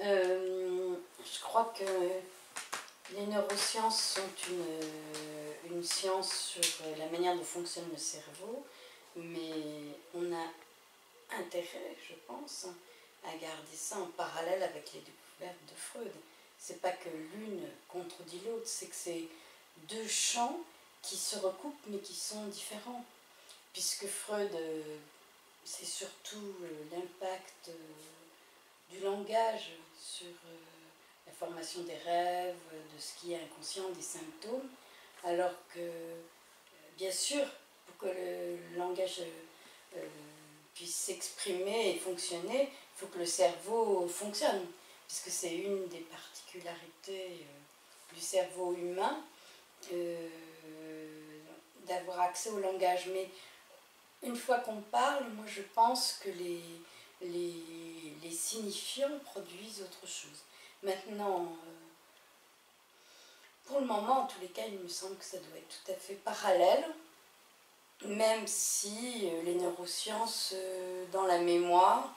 Je crois que les neurosciences sont une science sur la manière dont fonctionne le cerveau, mais on a intérêt, je pense, à garder ça en parallèle avec les découvertes de Freud. C'est pas que l'une contredit l'autre, c'est que c'est deux champs qui se recoupent mais qui sont différents. Puisque Freud, c'est surtout l'impact du langage sur la formation des rêves, de ce qui est inconscient, des symptômes, alors que, bien sûr, pour que le langage puisse s'exprimer et fonctionner, il faut que le cerveau fonctionne, puisque c'est une des particularités du cerveau humain, d'avoir accès au langage. Mais une fois qu'on parle, moi je pense que les signifiants produisent autre chose. Maintenant, pour le moment, en tous les cas, il me semble que ça doit être tout à fait parallèle, même si les neurosciences, dans la mémoire,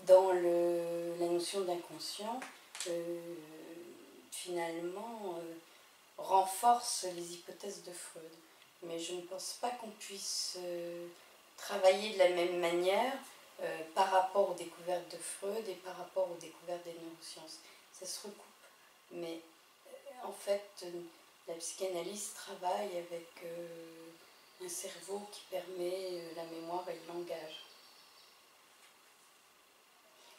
dans la notion d'inconscient, finalement, renforcent les hypothèses de Freud. Mais je ne pense pas qu'on puisse travailler de la même manière par rapport aux découvertes de Freud et par rapport aux découvertes des neurosciences. Ça se recoupe. Mais en fait, la psychanalyse travaille avec un cerveau qui permet la mémoire et le langage.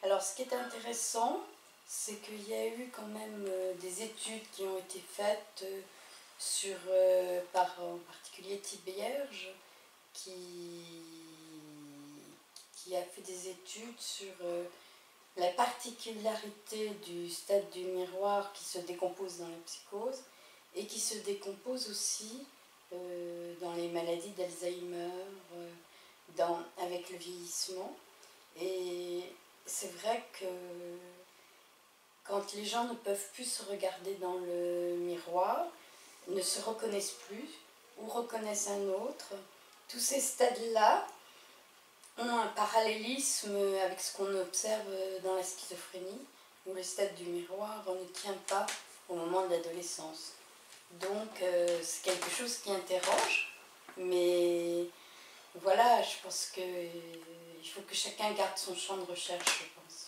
Alors, ce qui est intéressant, c'est qu'il y a eu quand même des études qui ont été faites par en particulier Thibierge, qui a fait des études sur la particularité du stade du miroir qui se décompose dans la psychose et qui se décompose aussi dans les maladies d'Alzheimer, avec le vieillissement. Et c'est vrai que quand les gens ne peuvent plus se regarder dans le miroir, ne se reconnaissent plus ou reconnaissent un autre, tous ces stades-là ont un parallélisme avec ce qu'on observe dans la schizophrénie, où le stade du miroir ne tient pas au moment de l'adolescence. Donc c'est quelque chose qui interroge, mais voilà, je pense qu'il faut que chacun garde son champ de recherche, je pense.